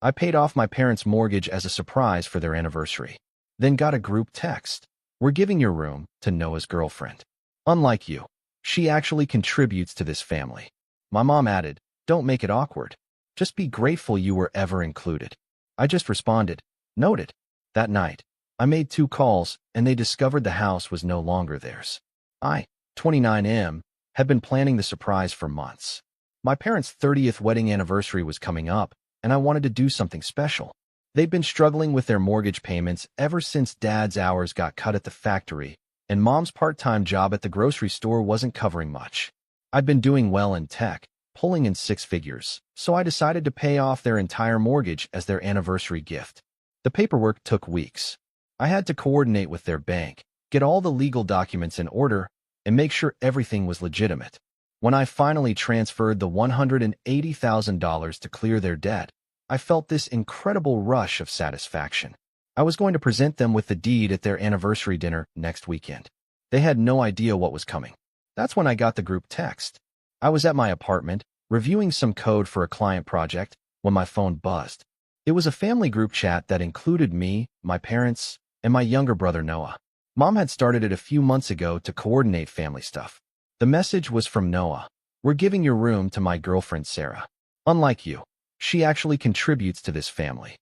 I paid off my parents' mortgage as a surprise for their anniversary. Then got a group text. We're giving your room to Noah's girlfriend. Unlike you, she actually contributes to this family. My mom added, don't make it awkward. Just be grateful you were ever included. I just responded, noted. That night, I made 2 calls and they discovered the house was no longer theirs. I, 29M, had been planning the surprise for months. My parents' 30th wedding anniversary was coming up, and I wanted to do something special. They'd been struggling with their mortgage payments ever since Dad's hours got cut at the factory, and Mom's part-time job at the grocery store wasn't covering much. I'd been doing well in tech, pulling in 6 figures, so I decided to pay off their entire mortgage as their anniversary gift. The paperwork took weeks. I had to coordinate with their bank, get all the legal documents in order, and make sure everything was legitimate. When I finally transferred the $180,000 to clear their debt, I felt this incredible rush of satisfaction. I was going to present them with the deed at their anniversary dinner next weekend. They had no idea what was coming. That's when I got the group text. I was at my apartment, reviewing some code for a client project, when my phone buzzed. It was a family group chat that included me, my parents, and my younger brother Noah. Mom had started it a few months ago to coordinate family stuff. The message was from Noah. We're giving your room to my girlfriend Sarah. Unlike you, she actually contributes to this family.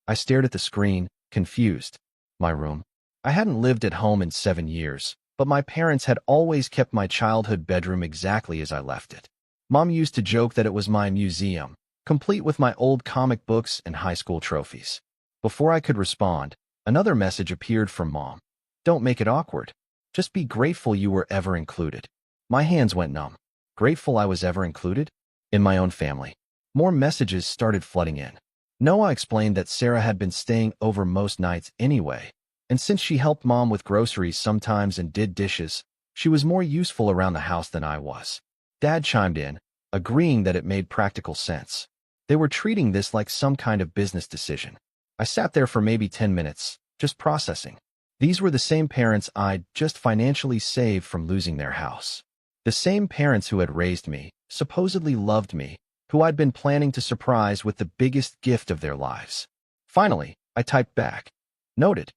I stared at the screen, confused. My room? I hadn't lived at home in 7 years, but my parents had always kept my childhood bedroom exactly as I left it. Mom used to joke that it was my museum, complete with my old comic books and high school trophies. Before I could respond, another message appeared from Mom. Don't make it awkward. Just be grateful you were ever included. My hands went numb. Grateful I was ever included? In my own family. More messages started flooding in. Noah explained that Sarah had been staying over most nights anyway, and since she helped Mom with groceries sometimes and did dishes, she was more useful around the house than I was. Dad chimed in, agreeing that it made practical sense. They were treating this like some kind of business decision. I sat there for maybe 10 minutes, just processing. These were the same parents I'd just financially saved from losing their house. The same parents who had raised me, supposedly loved me, who I'd been planning to surprise with the biggest gift of their lives. Finally, I typed back. Noted.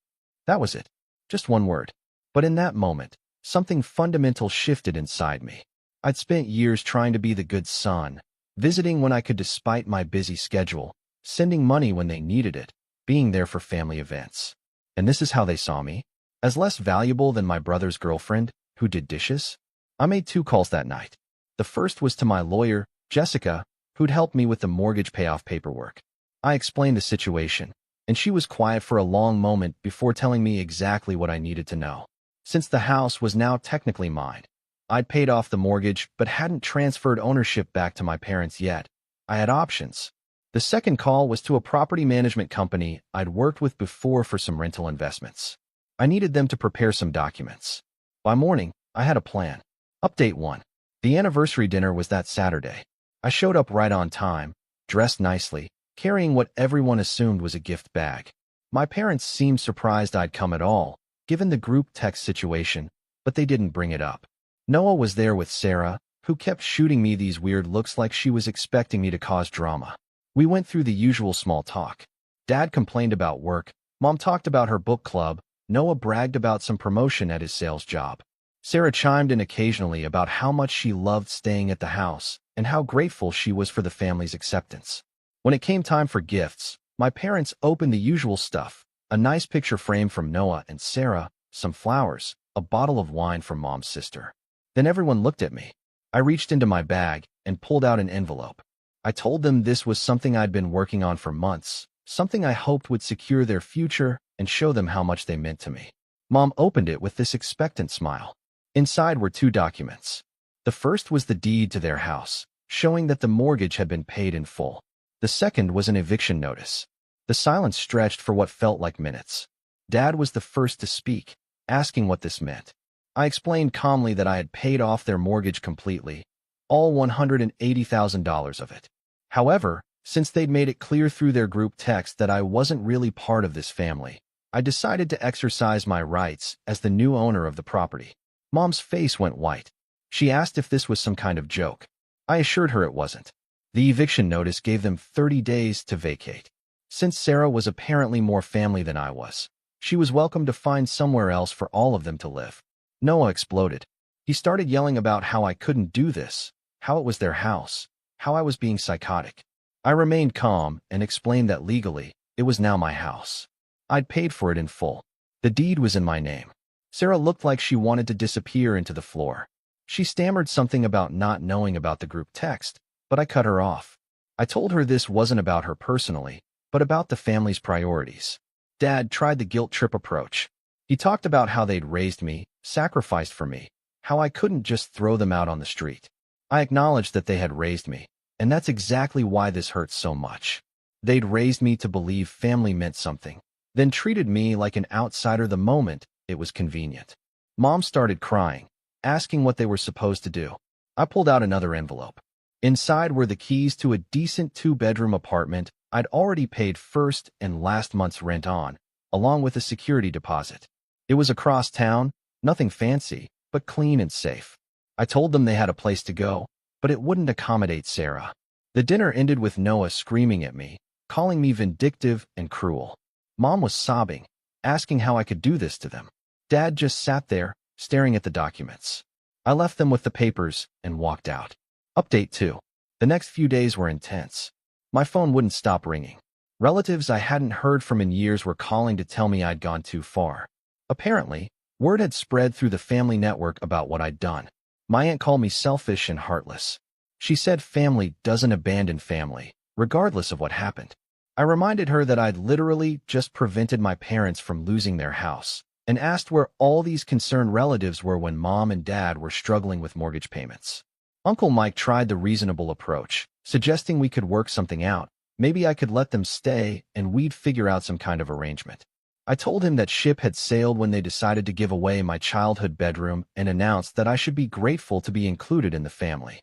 That was it. Just one word. But in that moment, something fundamental shifted inside me. I'd spent years trying to be the good son, visiting when I could despite my busy schedule, sending money when they needed it, being there for family events. And this is how they saw me? As less valuable than my brother's girlfriend, who did dishes? I made 2 calls that night. The first was to my lawyer, Jessica, who'd helped me with the mortgage payoff paperwork. I explained the situation, and she was quiet for a long moment before telling me exactly what I needed to know. Since the house was now technically mine, I'd paid off the mortgage but hadn't transferred ownership back to my parents yet. I had options. The second call was to a property management company I'd worked with before for some rental investments. I needed them to prepare some documents. By morning, I had a plan. Update 1. The anniversary dinner was that Saturday. I showed up right on time, dressed nicely, carrying what everyone assumed was a gift bag. My parents seemed surprised I'd come at all, given the group text situation, but they didn't bring it up. Noah was there with Sarah, who kept shooting me these weird looks like she was expecting me to cause drama. We went through the usual small talk. Dad complained about work, Mom talked about her book club, Noah bragged about some promotion at his sales job. Sarah chimed in occasionally about how much she loved staying at the house and how grateful she was for the family's acceptance. When it came time for gifts, my parents opened the usual stuff, a nice picture frame from Noah and Sarah, some flowers, a bottle of wine from Mom's sister. Then everyone looked at me. I reached into my bag and pulled out an envelope. I told them this was something I'd been working on for months, something I hoped would secure their future and show them how much they meant to me. Mom opened it with this expectant smile. Inside were 2 documents. The first was the deed to their house, showing that the mortgage had been paid in full. The second was an eviction notice. The silence stretched for what felt like minutes. Dad was the first to speak, asking what this meant. I explained calmly that I had paid off their mortgage completely, all $180,000 of it. However, since they'd made it clear through their group text that I wasn't really part of this family, I decided to exercise my rights as the new owner of the property. Mom's face went white. She asked if this was some kind of joke. I assured her it wasn't. The eviction notice gave them 30 days to vacate. Since Sarah was apparently more family than I was, she was welcome to find somewhere else for all of them to live. Noah exploded. He started yelling about how I couldn't do this, how it was their house, how I was being psychotic. I remained calm and explained that legally, it was now my house. I'd paid for it in full. The deed was in my name. Sarah looked like she wanted to disappear into the floor. She stammered something about not knowing about the group text, but I cut her off. I told her this wasn't about her personally, but about the family's priorities. Dad tried the guilt trip approach. He talked about how they'd raised me, sacrificed for me, how I couldn't just throw them out on the street. I acknowledged that they had raised me, and that's exactly why this hurts so much. They'd raised me to believe family meant something, then treated me like an outsider the moment it was convenient. Mom started crying, asking what they were supposed to do. I pulled out another envelope. Inside were the keys to a decent 2-bedroom apartment I'd already paid first and last month's rent on, along with a security deposit. It was across town, nothing fancy, but clean and safe. I told them they had a place to go, but it wouldn't accommodate Sarah. The dinner ended with Noah screaming at me, calling me vindictive and cruel. Mom was sobbing, asking how I could do this to them. Dad just sat there, staring at the documents. I left them with the papers and walked out. Update 2. The next few days were intense. My phone wouldn't stop ringing. Relatives I hadn't heard from in years were calling to tell me I'd gone too far. Apparently, word had spread through the family network about what I'd done. My aunt called me selfish and heartless. She said family doesn't abandon family, regardless of what happened. I reminded her that I'd literally just prevented my parents from losing their house, and asked where all these concerned relatives were when Mom and Dad were struggling with mortgage payments. Uncle Mike tried the reasonable approach, suggesting we could work something out. Maybe I could let them stay and we'd figure out some kind of arrangement. I told him that ship had sailed when they decided to give away my childhood bedroom and announced that I should be grateful to be included in the family.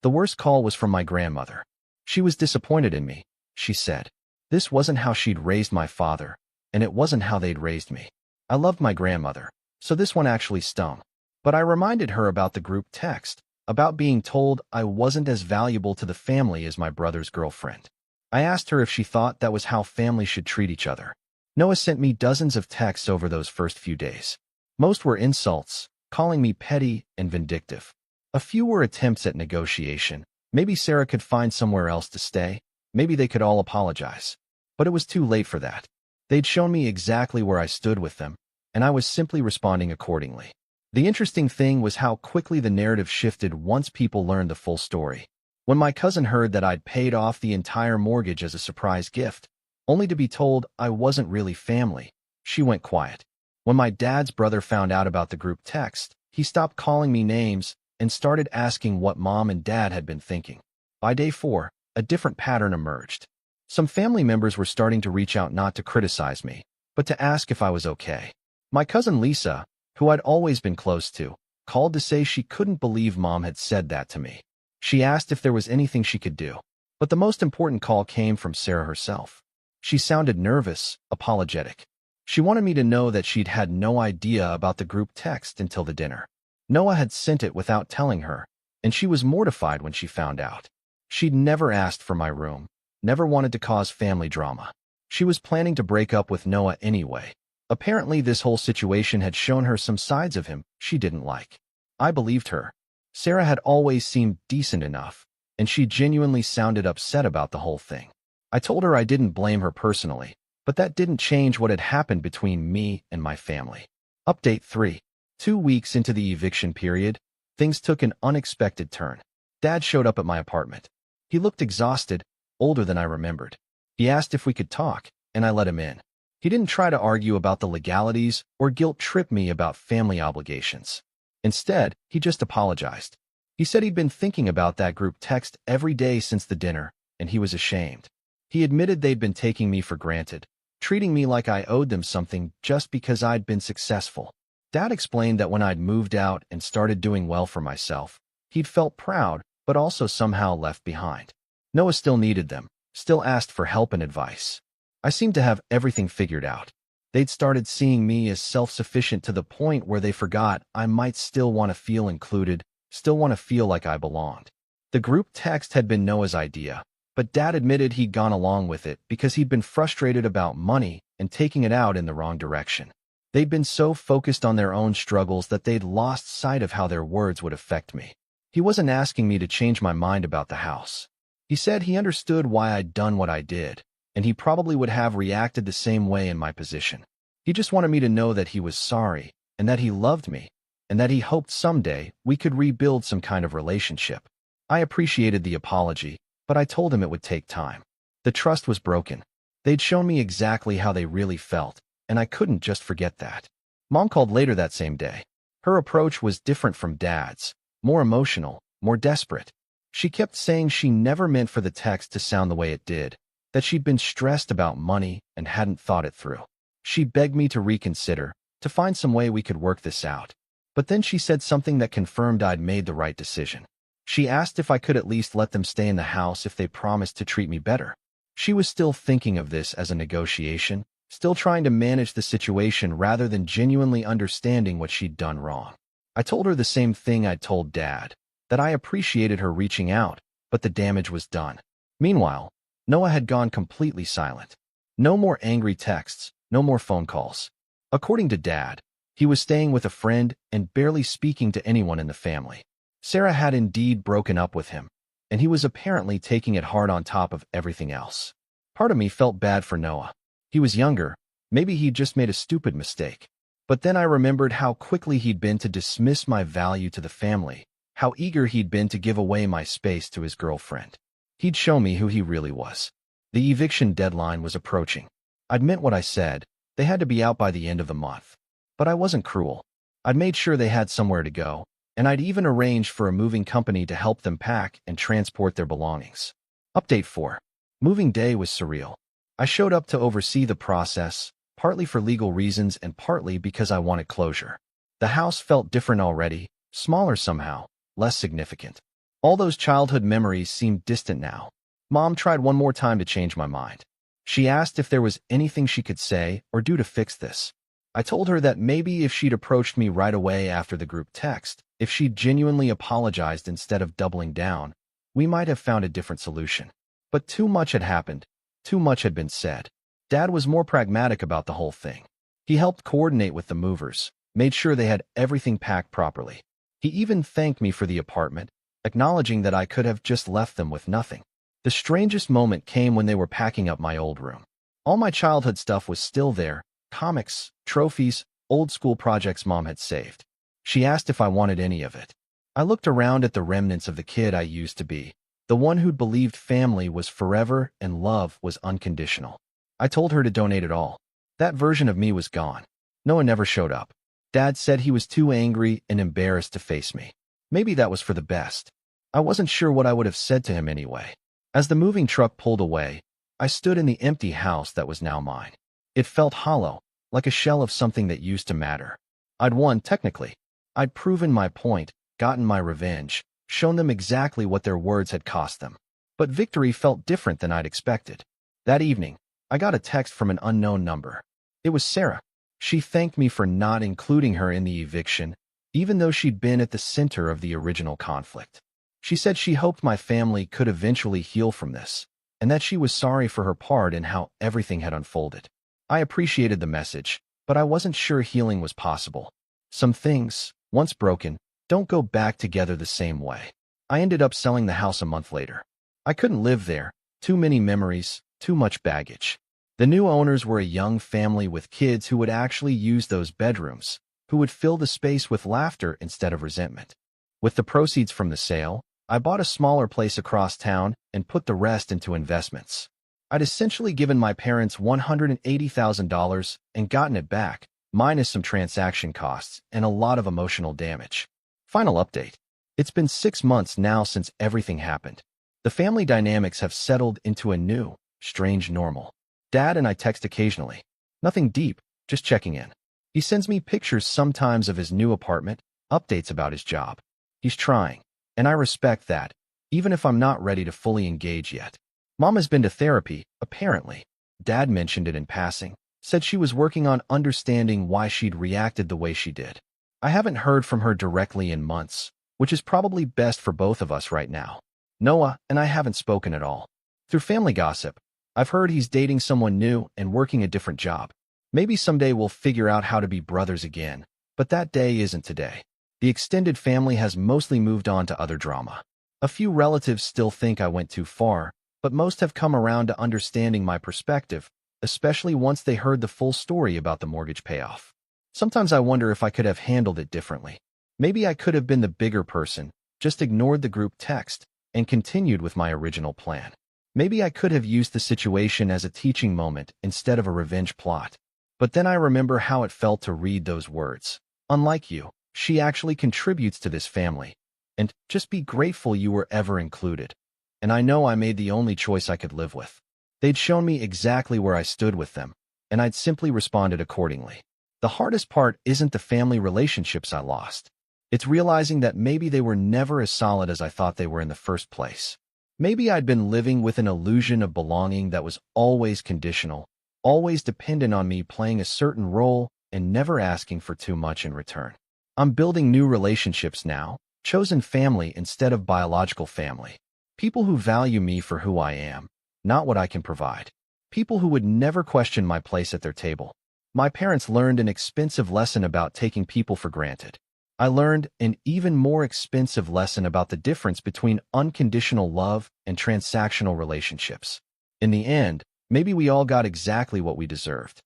The worst call was from my grandmother. She was disappointed in me, she said. This wasn't how she'd raised my father, and it wasn't how they'd raised me. I loved my grandmother, so this one actually stung. But I reminded her about the group text, about being told I wasn't as valuable to the family as my brother's girlfriend. I asked her if she thought that was how families should treat each other. Noah sent me dozens of texts over those first few days. Most were insults, calling me petty and vindictive. A few were attempts at negotiation. Maybe Sarah could find somewhere else to stay. Maybe they could all apologize. But it was too late for that. They'd shown me exactly where I stood with them, and I was simply responding accordingly. The interesting thing was how quickly the narrative shifted once people learned the full story. When my cousin heard that I'd paid off the entire mortgage as a surprise gift, only to be told I wasn't really family, she went quiet. When my dad's brother found out about the group text, he stopped calling me names and started asking what Mom and Dad had been thinking. By day 4, a different pattern emerged. Some family members were starting to reach out not to criticize me, but to ask if I was okay. My cousin Lisa, who I'd always been close to, called to say she couldn't believe Mom had said that to me. She asked if there was anything she could do. But the most important call came from Sarah herself. She sounded nervous, apologetic. She wanted me to know that she'd had no idea about the group text until the dinner. Noah had sent it without telling her, and she was mortified when she found out. She'd never asked for my room, never wanted to cause family drama. She was planning to break up with Noah anyway. Apparently, this whole situation had shown her some sides of him she didn't like. I believed her. Sarah had always seemed decent enough, and she genuinely sounded upset about the whole thing. I told her I didn't blame her personally, but that didn't change what had happened between me and my family. Update 3. 2 weeks into the eviction period, things took an unexpected turn. Dad showed up at my apartment. He looked exhausted, older than I remembered. He asked if we could talk, and I let him in. He didn't try to argue about the legalities or guilt-trip me about family obligations. Instead, he just apologized. He said he'd been thinking about that group text every day since the dinner, and he was ashamed. He admitted they'd been taking me for granted, treating me like I owed them something just because I'd been successful. Dad explained that when I'd moved out and started doing well for myself, he'd felt proud, but also somehow left behind. Noah still needed them, still asked for help and advice. I seemed to have everything figured out. They'd started seeing me as self-sufficient to the point where they forgot I might still want to feel included, still want to feel like I belonged. The group text had been Noah's idea, but Dad admitted he'd gone along with it because he'd been frustrated about money and taking it out in the wrong direction. They'd been so focused on their own struggles that they'd lost sight of how their words would affect me. He wasn't asking me to change my mind about the house. He said he understood why I'd done what I did, and he probably would have reacted the same way in my position. He just wanted me to know that he was sorry, and that he loved me, and that he hoped someday we could rebuild some kind of relationship. I appreciated the apology, but I told him it would take time. The trust was broken. They'd shown me exactly how they really felt, and I couldn't just forget that. Mom called later that same day. Her approach was different from Dad's, more emotional, more desperate. She kept saying she never meant for the text to sound the way it did, that she'd been stressed about money and hadn't thought it through. She begged me to reconsider, to find some way we could work this out. But then she said something that confirmed I'd made the right decision. She asked if I could at least let them stay in the house if they promised to treat me better. She was still thinking of this as a negotiation, still trying to manage the situation rather than genuinely understanding what she'd done wrong. I told her the same thing I'd told Dad, that I appreciated her reaching out, but the damage was done. Meanwhile, Noah had gone completely silent. No more angry texts, no more phone calls. According to Dad, he was staying with a friend and barely speaking to anyone in the family. Sarah had indeed broken up with him, and he was apparently taking it hard on top of everything else. Part of me felt bad for Noah. He was younger, maybe he'd just made a stupid mistake. But then I remembered how quickly he'd been to dismiss my value to the family, how eager he'd been to give away my space to his girlfriend. He'd show me who he really was. The eviction deadline was approaching. I'd meant what I said. They had to be out by the end of the month. But I wasn't cruel. I'd made sure they had somewhere to go, and I'd even arranged for a moving company to help them pack and transport their belongings. Update 4. Moving day was surreal. I showed up to oversee the process, partly for legal reasons and partly because I wanted closure. The house felt different already, smaller somehow, less significant. All those childhood memories seemed distant now. Mom tried one more time to change my mind. She asked if there was anything she could say or do to fix this. I told her that maybe if she'd approached me right away after the group text, if she'd genuinely apologized instead of doubling down, we might have found a different solution. But too much had happened. Too much had been said. Dad was more pragmatic about the whole thing. He helped coordinate with the movers, made sure they had everything packed properly. He even thanked me for the apartment, acknowledging that I could have just left them with nothing. The strangest moment came when they were packing up my old room. All my childhood stuff was still there, comics, trophies, old school projects Mom had saved. She asked if I wanted any of it. I looked around at the remnants of the kid I used to be, the one who'd believed family was forever and love was unconditional. I told her to donate it all. That version of me was gone. Noah never showed up. Dad said he was too angry and embarrassed to face me. Maybe that was for the best. I wasn't sure what I would have said to him anyway. As the moving truck pulled away, I stood in the empty house that was now mine. It felt hollow, like a shell of something that used to matter. I'd won, technically. I'd proven my point, gotten my revenge, shown them exactly what their words had cost them. But victory felt different than I'd expected. That evening, I got a text from an unknown number. It was Sarah. She thanked me for not including her in the eviction, even though she'd been at the center of the original conflict. She said she hoped my family could eventually heal from this, and that she was sorry for her part in how everything had unfolded. I appreciated the message, but I wasn't sure healing was possible. Some things, once broken, don't go back together the same way. I ended up selling the house a month later. I couldn't live there. Too many memories, too much baggage. The new owners were a young family with kids who would actually use those bedrooms, who would fill the space with laughter instead of resentment. With the proceeds from the sale, I bought a smaller place across town and put the rest into investments. I'd essentially given my parents $180,000 and gotten it back, minus some transaction costs and a lot of emotional damage. Final update. It's been 6 months now since everything happened. The family dynamics have settled into a new, strange normal. Dad and I text occasionally. Nothing deep, just checking in. He sends me pictures sometimes of his new apartment, updates about his job. He's trying, and I respect that, even if I'm not ready to fully engage yet. Mom has been to therapy, apparently. Dad mentioned it in passing, said she was working on understanding why she'd reacted the way she did. I haven't heard from her directly in months, which is probably best for both of us right now. Noah and I haven't spoken at all. Through family gossip, I've heard he's dating someone new and working a different job. Maybe someday we'll figure out how to be brothers again, but that day isn't today. The extended family has mostly moved on to other drama. A few relatives still think I went too far, but most have come around to understanding my perspective, especially once they heard the full story about the mortgage payoff. Sometimes I wonder if I could have handled it differently. Maybe I could have been the bigger person, just ignored the group text, and continued with my original plan. Maybe I could have used the situation as a teaching moment instead of a revenge plot. But then I remember how it felt to read those words. Unlike you, she actually contributes to this family. And just be grateful you were ever included. And I know I made the only choice I could live with. They'd shown me exactly where I stood with them, and I'd simply responded accordingly. The hardest part isn't the family relationships I lost. It's realizing that maybe they were never as solid as I thought they were in the first place. Maybe I'd been living with an illusion of belonging that was always conditional, always dependent on me playing a certain role and never asking for too much in return. I'm building new relationships now, chosen family instead of biological family. People who value me for who I am, not what I can provide. People who would never question my place at their table. My parents learned an expensive lesson about taking people for granted. I learned an even more expensive lesson about the difference between unconditional love and transactional relationships. In the end, maybe we all got exactly what we deserved.